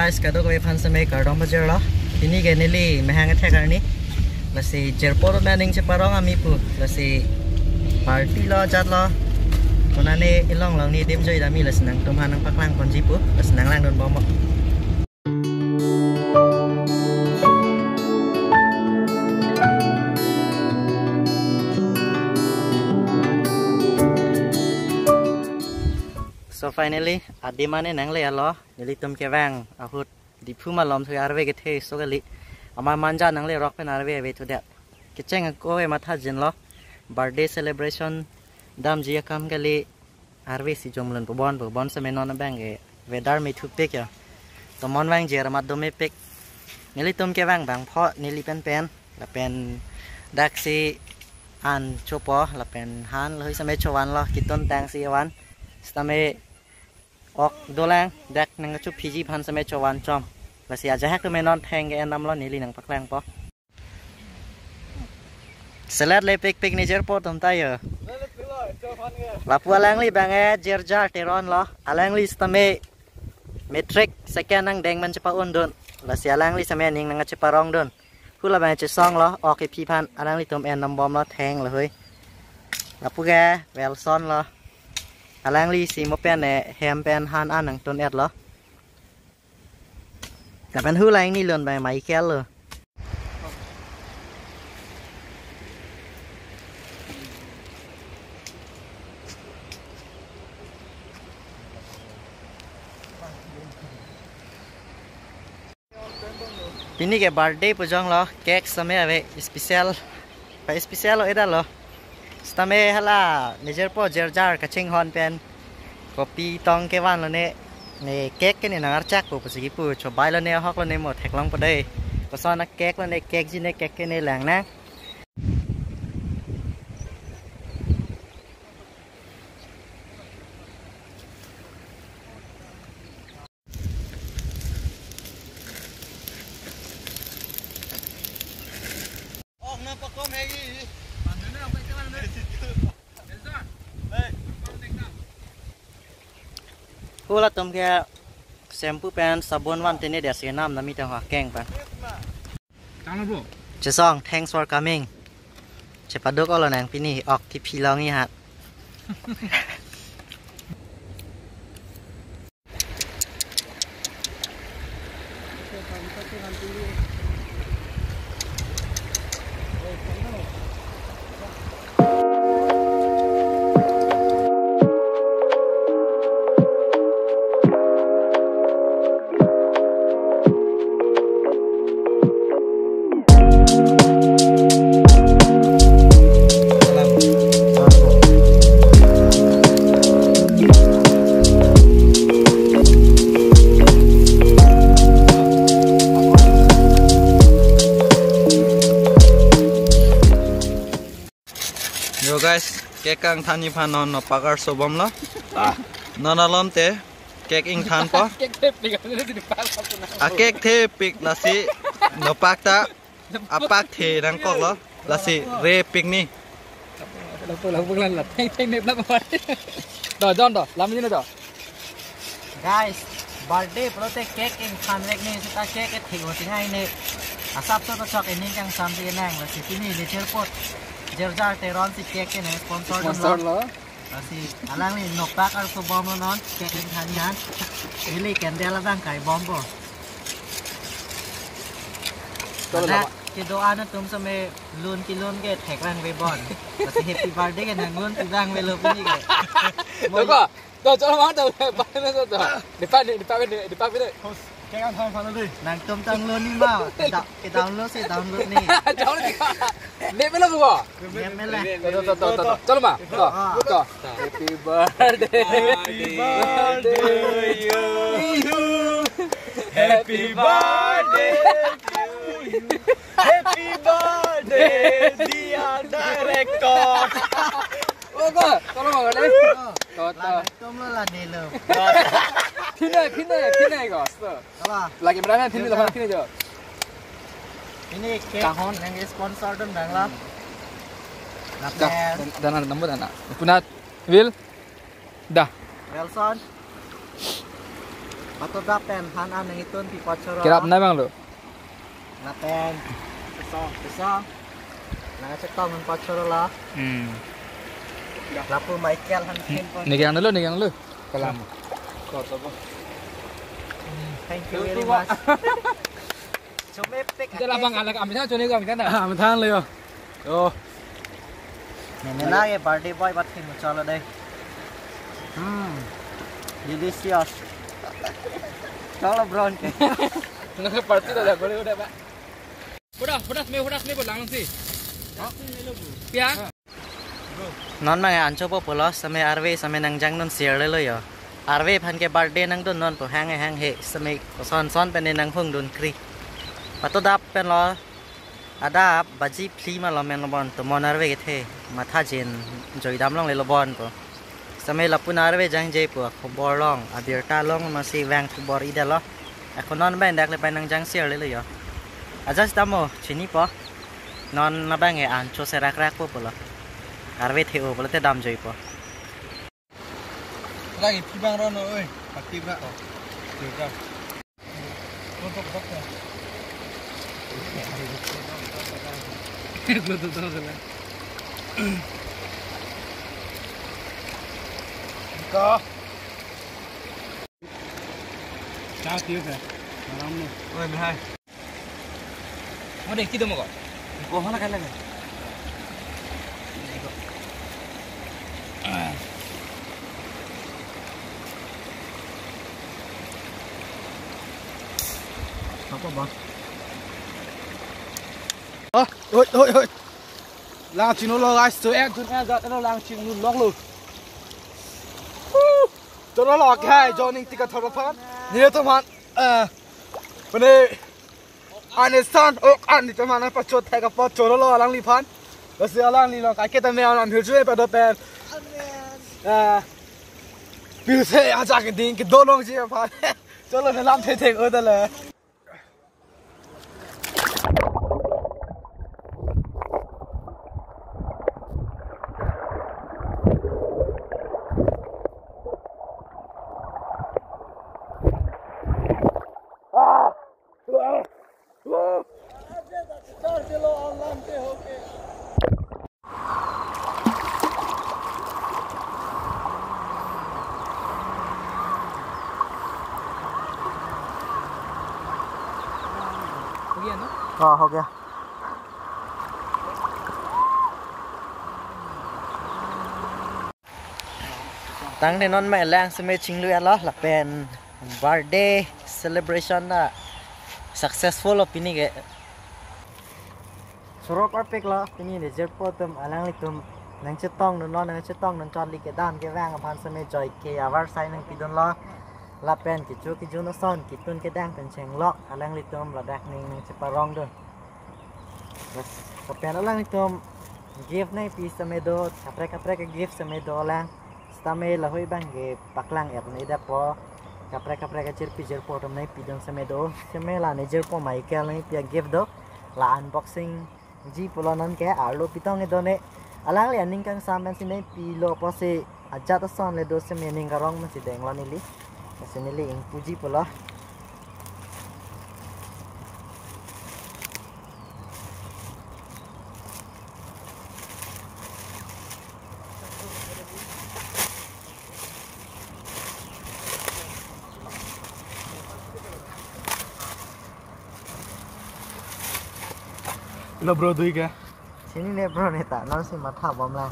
guys kado ko fan sa may kardong bajar lo ini ke nili mehang the karni lasi jerpor maning che parong ami pu lasi party lo jat lo konane ilong long ni dem joi dami las nang tum hanang paklang kon ji pu las nang lang don bom. So finally, adi mana nang le alo, nili tum kevang, ahut di puma lom tu arve ke the so kali, ama manja nang le rock pen arve we to that. Keceng ko e matha jin lo, birthday celebration, dam jia kam kali arve si jomlan pobon se menon bang e, wedar me tu pek ya. To mon wang jera mat do me pek. Nili tum kevang bang pho nili pen la pen dak si an chopo la pen han loi same chowan lo kiton tang si wan. Stame ok dolang dak nang chu pg phan same chowan chom la sia ja hak me non theng ge nam lo nili nang paklang po salad le pek ni jer po tom ta yo la pu alang li bang e jer jar teron lo alang li stame metric second nang deng man chpa un don la sia alang li same ning nang chpa rong don pu la bang che song lo ok pi phan alang li tom en nam bom lo theng lo hoi la pu ga well son lo alang li si mo pen ne hem pen han an nang ton et loแต่เป็นหูแรงนี่เลื่อนไปไหมแค่เลยปีนี้แกบาร์เดย์ปุ๊จงเหรอเค้กสมัยอะไรสเปเชียลไปสเปเชียลเหรอเอ็ดเหรอสมัยฮัลโหลนิเจอร์พอเจอร์จาร์กับชิงฮอนเป็นก็ปีตองเกวันแล้วเนี่ยนี่เค้กกันนี่นักจักรปุ๊บสิปุ๊บชอบไปแล้วเนี่ยฮอกแล้วเนี่ยหมดแท็กลงไปได้ก็ซ้อนนักเค้กแล้วเนี่ยเค้กจีเนี่ยเค้กกันนี่แหลงนะออกมาประกอบให้ยี่กูละต้มแค่แชมพูเป็นsabunวันเทนเดียเสียน้ำน้ำมีแต่หัวแกงปะจะซ่อง thanks for coming จะปัดดกเอาละนางพี่นี่ออกที่พี่ลองนี่ฮะYo guys, kek kang thani phan non no pakar sobam lo. Nonalom te kek ing than po. A kek the pik lasi no pakta apak the nang kok lo. Lasi re pik ni. Lang là thanh nếp lắm mà. Đỏ John đỏ, làm như thế nào? Guys, birthday prote kek ing than rek ni kita kek ke thigo tingai ni. Asap to chok ini kang sam ti nang lasi sini ni airport. Jerjar teron si kek ni sponsor lo. Lasi alang ni no pakar so bom lo non kek ing than yan. Ili candle la bang kai bom bo. Cái đồ ăn tụm sao mày luôn cái thẹt răng về bòn, và thì happy birthday cái nàng luôn thì răng về lợp cái gì cái. Đúng không? Tôi cho nó món đâu, bắt nó rồi. Để phát đi. Cái ăn thang phán đi. Nàng tụm tăng luôn đi mau, cái download sẽ download nè. Cháu nó đi. Nếp mới lắm không? Nếp mới là. Tôi. Cho nó mà. Rồi. Happy birthday. You. Happy birthday. Happy birthday, dear director. Ô cơ, có nó vào đây. Tụm luôn là để lợp. Pin này có. Đó là cái brand này pin là pin này chưa? Ini kek hon yang sponsor dong bang lah. Dan nomor dan. Punat Will. Dah. Wilson. Patut dapen han an yang itu pi pocoro. Kira apa bang lo? Dapen besar. Nah cetong han pocoro lah. Lapu Michael han pun. Nih yang dulu. Kalam. Thank you very much. Cuma pek. Jangan bang alak ambil sana cuni kau ambil sana. Ambil sana le yo. Oh. Nena ye birthday boy bat kin chalo dai. Delicious. Chalo brown ke. Nggak party dah boleh udah pak. Pedas pulang sih. Pia. Non mang an chopo polos sampai arve sampai nang jang non share le lo yo. Arve phan ke birthday nang don non po hang he sampai son pen nang phung dun kri. Patut dap pen lo ada baji pli ma lo men lo bon to mon arve ke the matha jin joi dam long le lo bon po. Sampai lapun arve jang je po khobor long abir ta long masih wang khobor ida lo. এখন non ben dak le pen nang jang share le lo yo. Ajas tamo chini po. Non na bang e an cho se rak po lo. Arve theo boleh te dam joi po. Lagi pibang rono, oi, aktif nak. Juga. Untuk apa? Betul betul. Kau. Sao tiêu kìa? Làm nè. Ôi 12. Mau deh kita mau kok. Kau mana kan lagi? Apa bang? Ôi. Lang chim nó lo gai sữa em ra nó lang chim nó lóc luôn. Cho nó lọt cái cho nên tích thở phát. Nhiều tụi bạn bên đây anh ấy san anh thì tụi bạn phải chốt thay cái phát cho nó lo lang li phan. Rồi sẽ lang li lo cái tụi mèo làm hiểu chưa phải đâu bèn. Biểu thế à chắc cái đinh cái đôi lông gì phan. Cho nó làm thế ở đây là. हो गया tăng đến non mẹ lang xem mê chính luyện đó là pen birthday celebration là successful of ini ke suro perfect lo ini de jer potom alang litum nang chetong non nang chon li ke dan ke wang aphan xem mê joy ke avar sai nang pidon lo la pen ki chu no son ki tun ke dang pen cheng lo alang litum la dak ning nang cheparong don pen alang litum gift nai pi xem mê do kapre ke gift xem mê do lang stame la hoi bang ge paklang er nei da po kapre ke jer potom nai pidon xem mê do xem mê la nei jer po mai ke nai pi gift do la unboxing ji polonon ke arlo pitong e done alang le aning kang samen sinai pilo po se aja ta son le do se mening garong ma si deng la nili se nili ing puji polo Lo bro dui kìa. sini ne bro ne ta non si matha bom la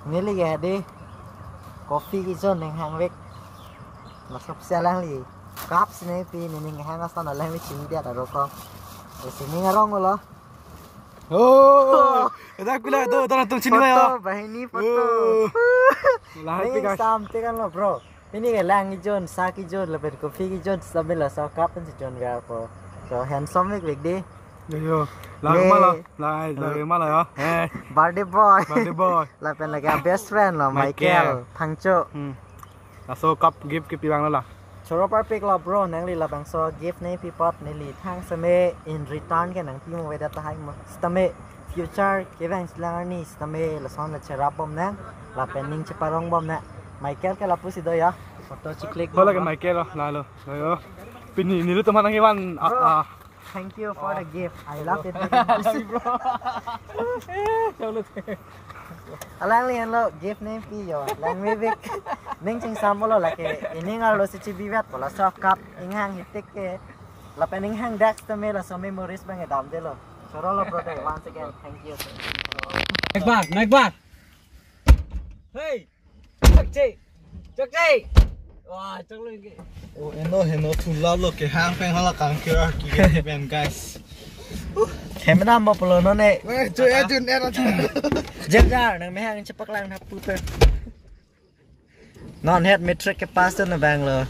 nili ge de coffee ki zone nang hang vek ma sop se lang li kap sine pi ni ning hang asana lang li chini dia ta ro ko sini ngarong lo Oh, dah kula tu, dah tu sini lah. foto bahini foto Lahat ini sam te kan lo bro ini ke lang ki zone sa ki zone la bet coffee ki zone sambil la sa kap pen si zone ga po so handsome vek de Yo, lagu mana? Lagu mana ya? birthday boy boy. là bên là cái best friend là Michael thằng chỗ So cup gift ke pilang lah. Choro perfect là bro nang li là bang so gift này pi pot này li thang same in return cái nang pi mo về data hai mo stame future cái bang slang ni stame là son là chera bom nang là penning cheparong bom na Michael cái là pussy đây á photo chỉ click thôi là cái máy kia rồi là rồi pin này nếu tụi mình đang văn thank you for the gift I love it pussy bro alang lian lo gift name pi yo lang me vik ning ching sam lo la ke ining ar lo si chi bivat pola soft cup ing hang hitik ke la pening hang dex to me la so memories bang e dam de lo soro lo bro once again thank you Mike bar hey chắc chị wow chắc lên cái oh eno thu lao lo cái hang phèn hala kang kia kia ben guys camera mo polo no ne chơi ajun era jeb ra nang me hang chapak lang thap pu pe non head metric ke pass na bang lo